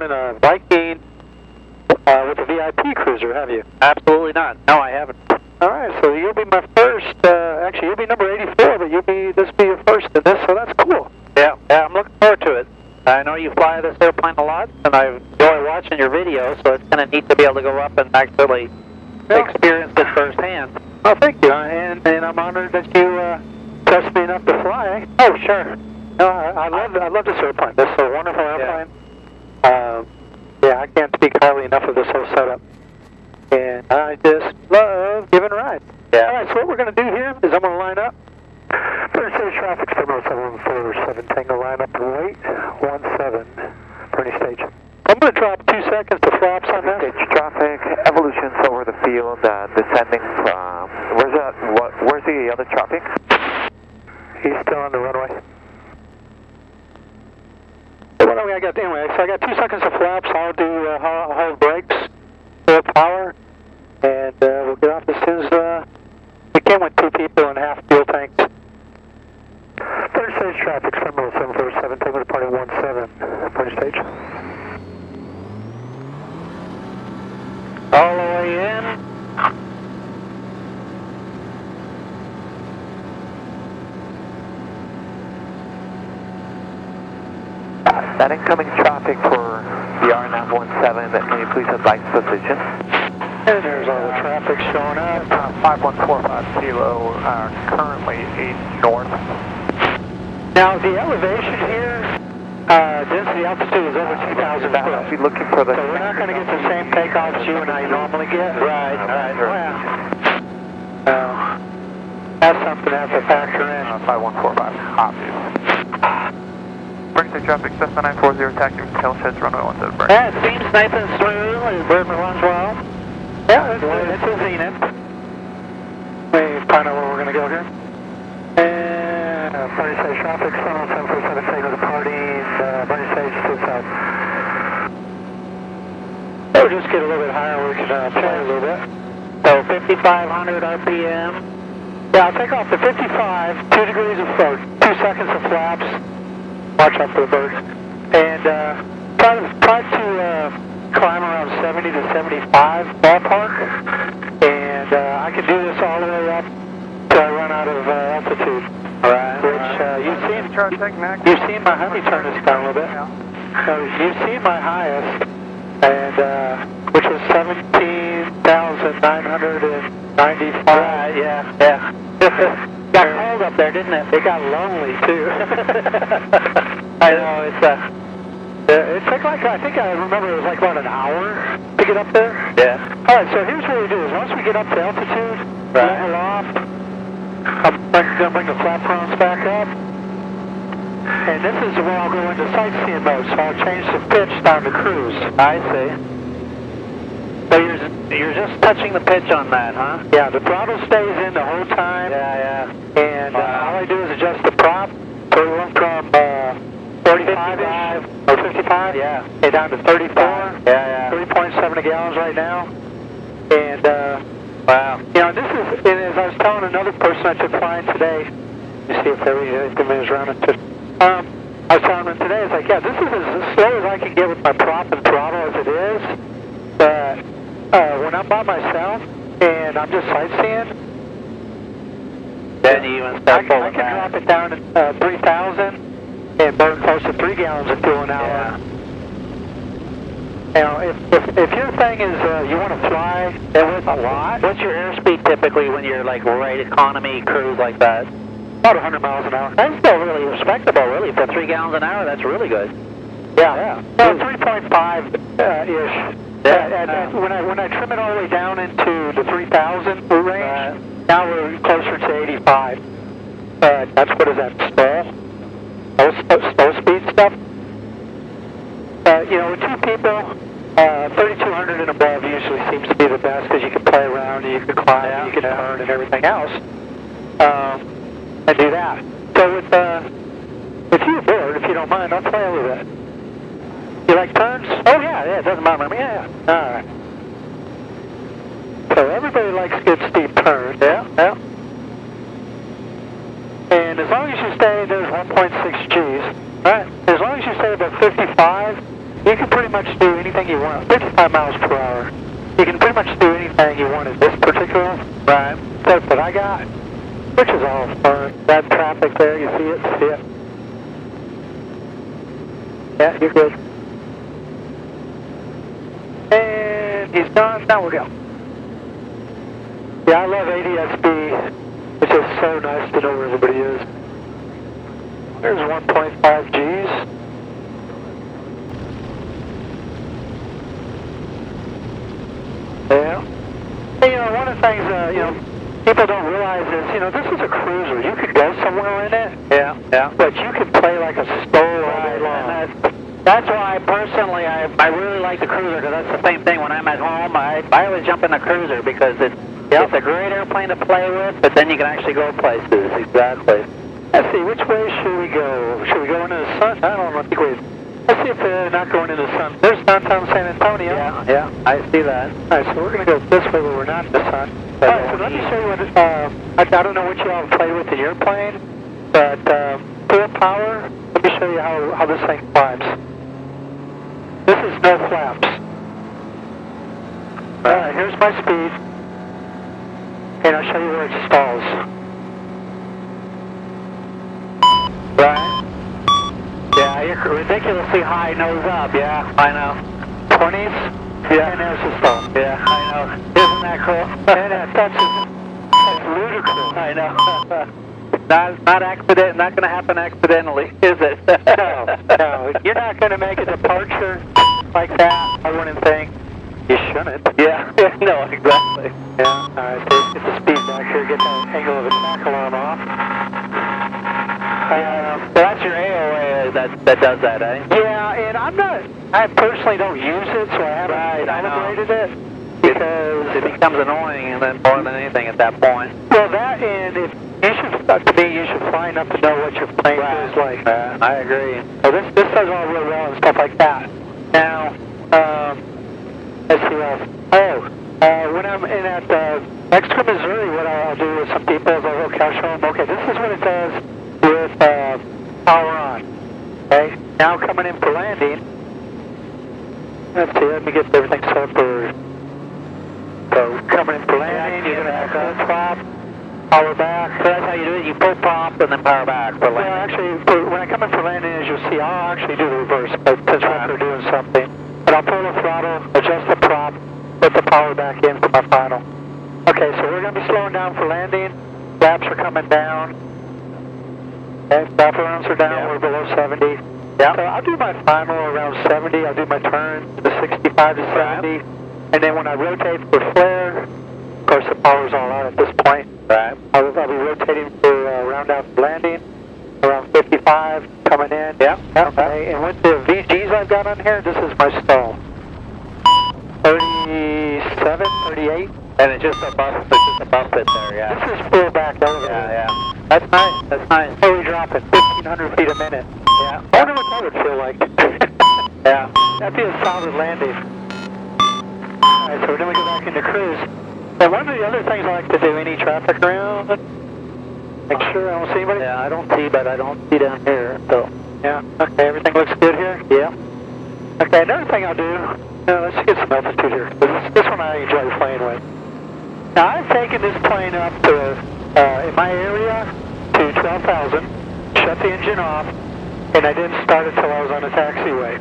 flown a Viking with a VIP cruiser, have you? Absolutely not. No, I haven't. All right, so you'll be my first. Actually, you'll be number 84, but this will be your first in this, so that's cool. Yeah, I'm looking forward to it. I know you fly this airplane a lot, and I enjoy watching your videos, so it's kind of neat to be able to go up and actually experience it firsthand. Oh, thank you, and I'm honored that you trust me enough to fly. Oh, sure. No, I love this airplane. This is a wonderful airplane. Yeah, I can't speak highly enough of this whole setup. And I just love giving rides. Yeah. All right, so what we're going to do here is I'm going to line up. Boerne Stage traffic, terminal 747 Tango, line up and wait. 17, Boerne Stage. I'm going to drop 2 seconds to flaps on this. Stage traffic, evolutions over the field, descending from, where's the other traffic? He's still on the runway. So I got 2 seconds of flaps. I'll do hold brakes, full power, and we'll get off as soon as we can with 2 people and half fuel tanks. Boerne Stage traffic, terminal 747, Tango departing 17, Boerne Stage. All the way in. That incoming traffic for the RNAV 17, can you please advise position? And there's all the traffic showing up. 5145 Kilo, currently 8 north. Now the elevation here, density altitude is over 2,000 feet. I'll be looking for the... So we're not going to get the same takeoffs you and I normally get. Right. Well, that's something to have to factor in. 5145, copy. Boerne Stage traffic, Cessna 940, taxi from tail sheds, runway 17, Boerne. Yeah, it seems nice and smooth. The bird runs well. Yeah, it's a Zenith. We find out where we're going to go here. And Boerne Stage traffic, terminal 747 Tango departing, Boerne Stage to the south. So we'll just get a little bit higher, we can play a little bit. So 5,500 RPM. Yeah, I'll take off to 55, 2 degrees of float, 2 seconds of flaps. Watch out for the birds. And try to climb around 70 to 75 ballpark. And I can do this all the way up till I run out of altitude. Right. Which you've seen my, let me turn this down a little bit. So you've seen my highest, and which was 17,995. Right, yeah. Got cold up there, didn't it? It got lonely too. I know, it took I think I remember it was like about an hour to get up there. Yeah. Alright, so here's what we do is once we get up to altitude, level off, I'm going to bring the flap fronts back up. And this is where I'll go into sightseeing mode, so I'll change the pitch down to cruise. I see. So you're just touching the pitch on that, huh? Yeah, the throttle stays in the whole time. Yeah. And all I do is adjust the prop. So we went from 45-ish or 55, and down to 34. Yeah. 3.7 gallons right now. And wow. you know, this is, and as I was telling another person I took flying today, let me see if everything moves around. I was telling them today, it's like, yeah, this is as slow as I can get with my prop and throttle as it is. But when I'm by myself and I'm just sightseeing, then you even I can drop it down to 3,000 and burn close to 3 gallons of fuel an hour. Yeah. You know, if your thing is you want to fly with a lot, What's your airspeed typically when you're like right economy cruise like that? about 100 miles an hour. That's still really respectable, really. For 3 gallons an hour, that's really good. Yeah. Well, 3.5-ish. And when I trim it all the way down into the 3,000 range, now we're closer to 85. That's what is that, slow speed stuff? You know, with 2 people, 3,200 and above usually seems to be the best because you can play around and you can climb and you can turn and everything else. And do that. So with you aboard, if you don't mind, I'll play a little bit. You like turns? Oh yeah, it doesn't bother me. Yeah. All right. So everybody likes good steep turns. Yeah. And as long as you stay, there's 1.6 Gs. Right. As long as you stay about 55, you can pretty much do anything you want. 55 miles per hour. You can pretty much do anything you want in this particular clip that I got, which is all fun. That traffic there, you see it? See it? Yeah, you're good. And he's done. Now we'll go. Yeah, I love ADSB. It's just so nice to know where everybody is. There's 1.5 Gs. Yeah. Hey, one of the things, people don't realize is, this is a cruiser. You could go somewhere in it. Yeah. But you could play like a stole all day long. That's why, personally, I really like the Cruzer, because that's the same thing. When I'm at home, I always jump in the Cruzer, because it's a great airplane to play with, but then you can actually go places. Exactly. Let's see, which way should we go? Should we go into the sun? I don't know. Let's see if they're not going into the sun. There's downtown San Antonio. Yeah, I see that. All right, so we're going to go this way where we're not in the sun. All right, so let me show you what, I don't know what you all play with in your plane, but full power, let me show you how this thing climbs. This is no flaps. All right, here's my speed, and I'll show you where it stalls. Right? Yeah, you're ridiculously high nose up, yeah, I know. 20s? Yeah. And there's the stall. Yeah, I know. Isn't that cool? And that's ludicrous. I know. Not going to happen accidentally, is it? No. You're not going to make a departure like that, I wouldn't think. You shouldn't. Yeah, no, exactly. Yeah, all right, so get the speed back here, get that angle of attack alarm off. So that's your AOA that does that, eh? Yeah, and I personally don't use it, so I haven't calibrated it, because it becomes annoying and then more than anything at that point. Well, that, and to me, you should fly enough to know what your plane is like. I agree. So this does all real well and stuff like that. Now, let's see what else. When I'm in at Exeter, Missouri, what I'll do with some people is I'll show them, okay, this is what it does with power on. Okay, now coming in for landing. Let's see, let me get everything set up for. So coming in for landing, you're going to have full prop, power back. So that's how you do it. You pull prop and then power back for landing. Well, actually, when I come in for landing, as you'll see, I'll actually do the reverse, but since we're doing something. But I'll pull the throttle, adjust the prop, put the power back in for my final. Okay, so we're going to be slowing down for landing. Flaps are coming down. Okay, flaps are down. We're below 70. Yeah. So I'll do my final around 70. I'll do my turn to the 65 to 70. And then when I rotate for flare, of course the power's all out at this point. Right. I'll be rotating for round out landing, around 55 coming in. Yeah. Okay. And with the VGs I've got on here, this is my stall. 37, 38. And it's just above it there, yeah. This is full back elevator. Yeah. That's nice. Fully dropping 1,500 feet a minute. Yeah. I wonder what that would feel like. Yeah. That'd be a solid landing. Alright, so then we go back into cruise. And one of the other things I like to do, any traffic around, make sure I don't see anybody. Yeah, I don't see, but I don't see down here, so. Yeah, okay, everything looks good here? Yeah. Okay, another thing I'll do, let's get some altitude here. This one I enjoy playing with. Now, I've taken this plane up to, in my area, to 12,000, shut the engine off, and I didn't start it till I was on the taxiway.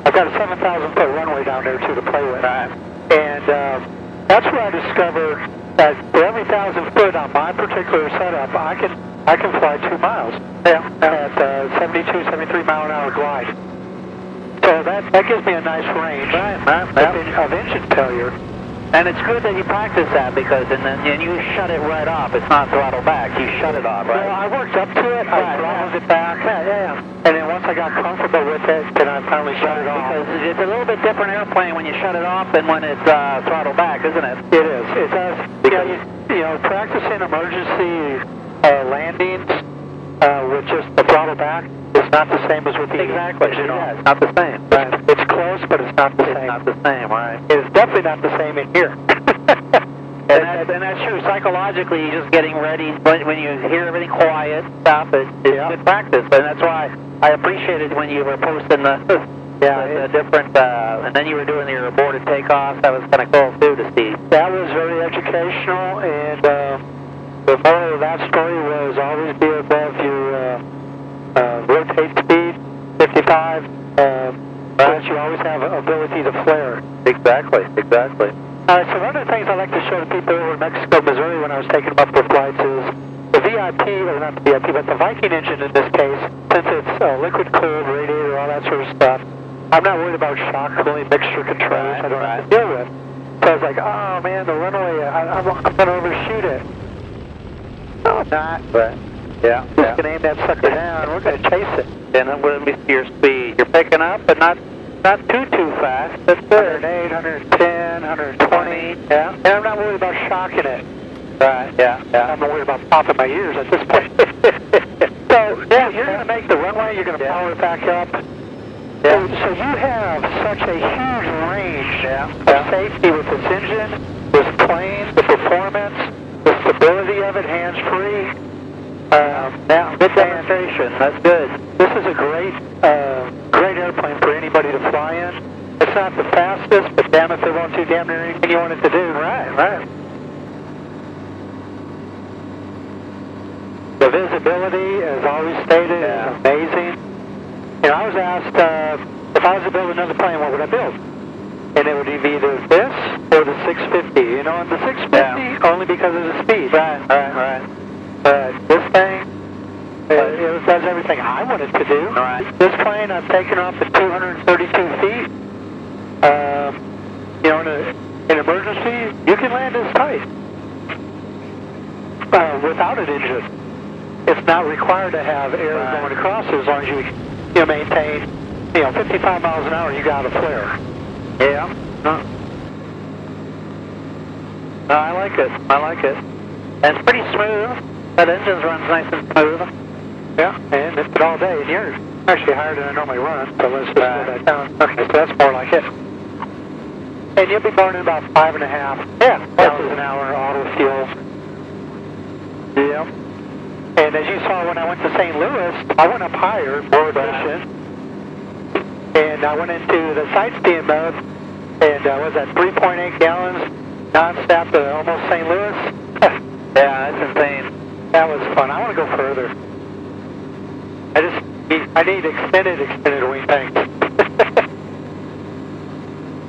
I've got a 7,000-foot runway down there, too, to play with. And that's where I discovered that for every 1,000 foot on my particular setup, I can fly 2 miles at 72, 73 mile an hour glide. So that gives me a nice range of engine failure. And it's good that you practice that, because and you shut it right off. It's not throttle back. You shut it off, right? Well, I worked up to it. I throttled it back. Yeah. And then once I got comfortable with it, then I finally shut it off. Because it's a little bit different airplane when you shut it off than when it's throttle back, isn't it? It is. It does. Yeah, practicing emergency landings with just the throttle back is not the same as with the engine off. It's not the same. Right. It's close, but it's not the same. It's not the same, right? It's definitely not the same in here. And that's true. Psychologically, you're just getting ready. When you hear everything quiet, stuff, it's good practice. And that's why I appreciated when you were posting the Yeah, it's a different, and then you were doing your aborted takeoffs. That was kind of cool too to see. That was very educational, and the moral of that story was always be above your rotate speed, 55, so that you always have ability to flare. Exactly, exactly. So one of the things I like to show the people over in Mexico, Missouri, when I was taking them up for flights is the VIP, or not the VIP, but the Viking engine in this case, since it's liquid cooled, radiator, all that sort of stuff, I'm not worried about shock cooling, mixture control, which I don't have to deal with. So I was like, oh man, the runway, I'm going to overshoot it. No, I'm not. Right. Yeah. Just going to aim that sucker down. We're going to chase it. And then let me see your speed. You're picking up, but not too fast. That's good. 108, 110, 120. Yeah. And I'm not worried about shocking it. Right. Yeah. Yeah. I'm not worried about popping my ears at this point. So, yeah, you're going to make the runway. You're going to power it back up. Yeah. So you have such a huge range of safety with this engine, this plane, the performance, the stability of it, hands-free. Yeah, good demonstration. That's good. This is a great airplane for anybody to fly in. It's not the fastest, but damn if it won't do damn near anything you want it to do. Right. The visibility, as always stated, is amazing. You know, I was asked if I was to build another plane, what would I build? And it would be either this or the 650. You know, and the 650 only because of the speed. Right. This thing, it does everything I want it to do. Right. This plane, I've taken off at 232 feet. You know, in an emergency, you can land this tight without an engine. It's not required to have air going across it as long as you maintain, 55 miles an hour, you got a flare. Yeah. No, I like it. And it's pretty smooth. That engine runs nice and smooth. Yeah, and lift it all day. And you're actually higher than I normally run, so let's just slow that down. Okay, so that's more like it. And you'll be burning about 5.5 gallons an hour auto fuel. Yeah. And as you saw when I went to St. Louis, I went up higher, more efficient. And I went into the sightseeing mode, and was at 3.8 gallons non-stop to almost St. Louis. Yeah, that's insane. That was fun. I want to go further. I need extended wing tanks.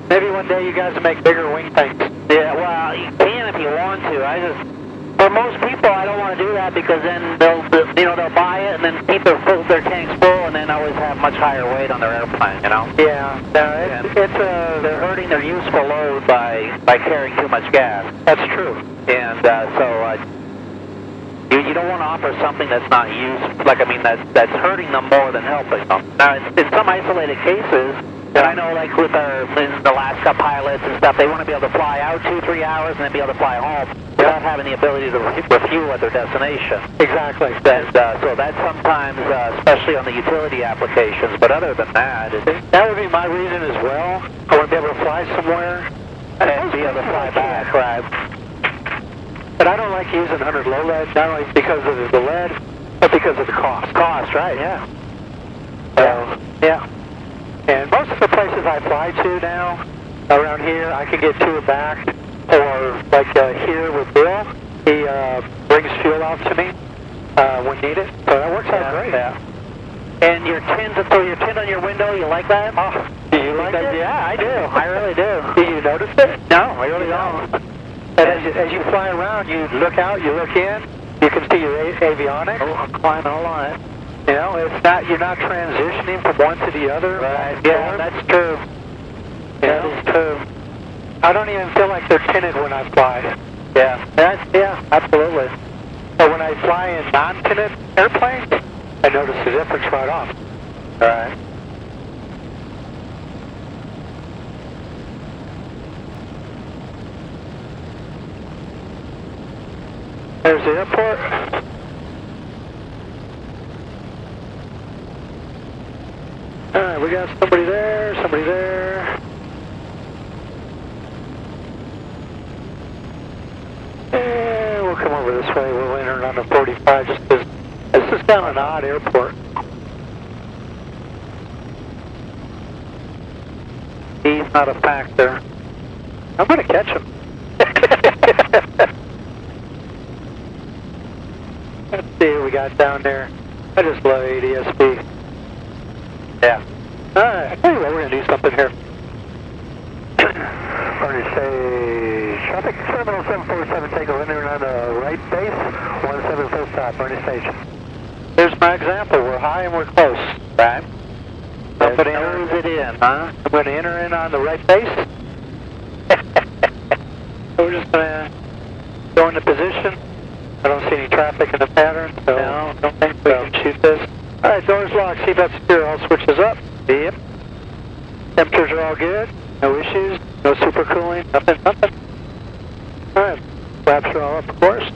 Maybe one day you guys will make bigger wing tanks. Yeah, well, you can if you want to. For most people, I don't want to do that because then they'll buy it and then keep their tanks full and then always have much higher weight on their airplane, Yeah, no, they're hurting their useful load by carrying too much gas. That's true. And you don't want to offer something that's not used, that's hurting them more than helping them. Now, in some isolated cases, and I know like with the Alaska pilots and stuff, they want to be able to fly out 2-3 hours and then be able to fly home without having the ability to refuel at their destination. Exactly. And, so that's sometimes, especially on the utility applications, but other than that... That would be my reason as well. I want to be able to fly somewhere and be able to fly back, right? But I don't like using 100 low lead, not only because of the lead, but because of the cost. Cost, right, yeah. Yeah. And most of the places I fly to now, around here, I can get to or back, or like here with Bill, he brings fuel out to me when needed, so that works out great. Yeah. And your tint on your window, you like that? Oh, do you like it? Yeah, I do. I really do. Do you notice it? No, I really don't. And as you fly around, you look out, you look in, you can see your avionics. Oh, I'm climbing all on it. You're not transitioning from one to the other. Right. Yeah, that's true. That is true. I don't even feel like they're tinted when I fly. Yeah, absolutely. But when I fly in non-tinted airplanes, I notice the difference right off. All right. There's the airport. Alright, we got somebody there. And we'll come over this way. We'll enter on the 45 just because this is kind of an odd airport. That's not a factor. I'm going to catch him. Let's see what we got down there. I just love ADSB. Yeah. Alright, I tell you what, we're going to do something here. Boerne Stage, traffic terminal 747, take a linear on the right base, 17 full stop, Boerne Stage. There's my example, we're high and we're close. Right. I'm going to enter it in, huh? I'm going to enter in on the right base. So we're just going to go into position. I don't see any traffic in the pattern, so no, don't think we can shoot this. Alright, doors locked, seatbelt secure, all switches up. Yep. Temperatures are all good, no issues, no supercooling, nothing. Alright, flaps are all up, of course.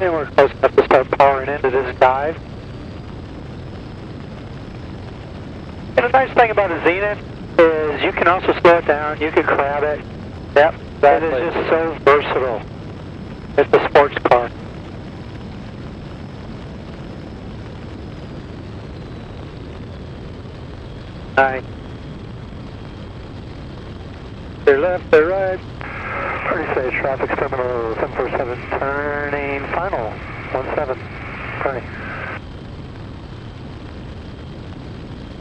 And we're close enough to start powering into this dive. And the nice thing about a Zenith is you can also slow it down, you can crab it. Yep, that is just so versatile. It's a sports car. Alright. They're left, they're right. Boerne Stage, traffic terminal 747, turning final, 17, turning.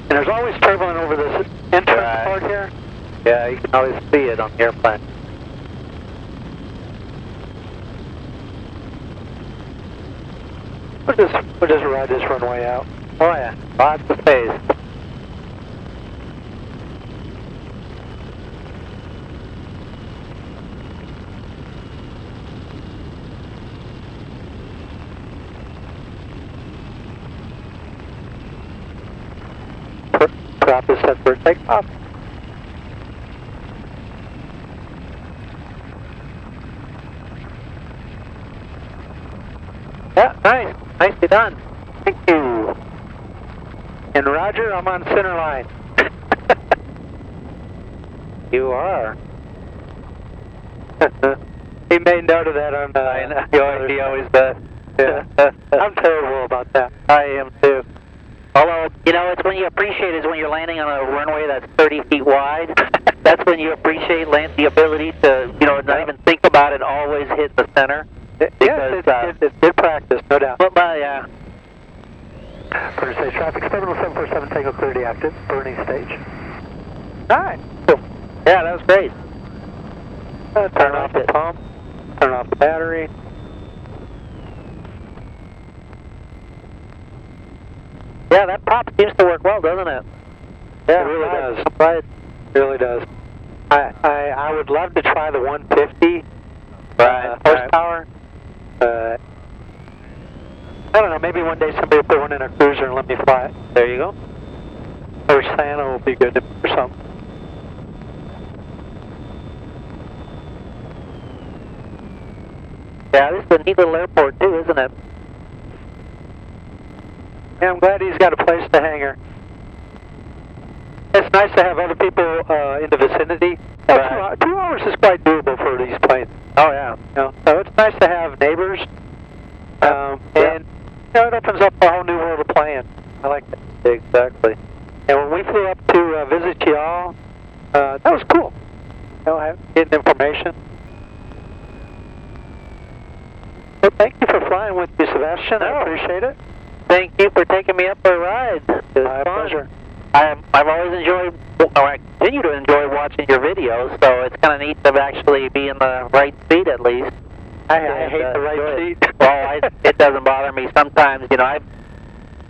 And there's always turbulent over this entrance part here. Yeah, you can always see it on the airplane. We'll just ride this runway out. Oh yeah, lots of space. Prop is set for takeoff. Yeah, nice. Nicely done. Thank you. And Roger, I'm on center line. You are. He made note of that on he always does. Yeah. I'm terrible about that. I am too. Although, you know, it's when you appreciate is when you're landing on a runway that's 30 feet wide. That's when you appreciate the ability to, you know, not even think about it, always hit the center. Yes, it's good practice, no doubt. But yeah. Boerne Stage traffic, terminal 747, Tango clear deactive, Boerne Stage. Alright, cool. Yeah, that was great. Turn off the pump, turn off the battery. Yeah, that prop seems to work well, doesn't it? Yeah, it really does. Right. It really does. I would love to try the 150 horsepower. I don't know, maybe one day somebody will put one in a Cruzer and let me fly it. There you go. Or Santa will be good or something. Yeah, this is a neat little airport too, isn't it? Yeah, I'm glad he's got a place to hang her. It's nice to have other people in the vicinity. Yeah, 2 hours is quite doable for these planes. Oh yeah. You know, so it's nice to have neighbors. And you know, it opens up a whole new world of playing. I like that. Exactly. And when we flew up to visit y'all, that was cool. You know, getting information. So thank you for flying with me, Sebastien. I appreciate it. Thank you for taking me up for a ride. My pleasure. I've always enjoyed, or I continue to enjoy watching your videos, so it's kind of neat to actually be in the right seat at least. I hate the right seat. Well, it doesn't bother me. Sometimes, you know,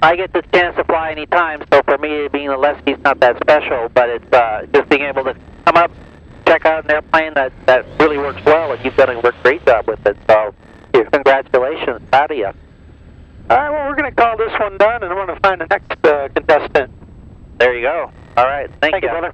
I get this chance to fly any time, so for me, being the left seat's not that special, but it's just being able to come up, check out an airplane that really works well, and you've done a great job with it, so congratulations. Proud of you. All right, well, we're going to call this one done, and I'm going to find the next contestant. There you go. All right. Thank you, brother.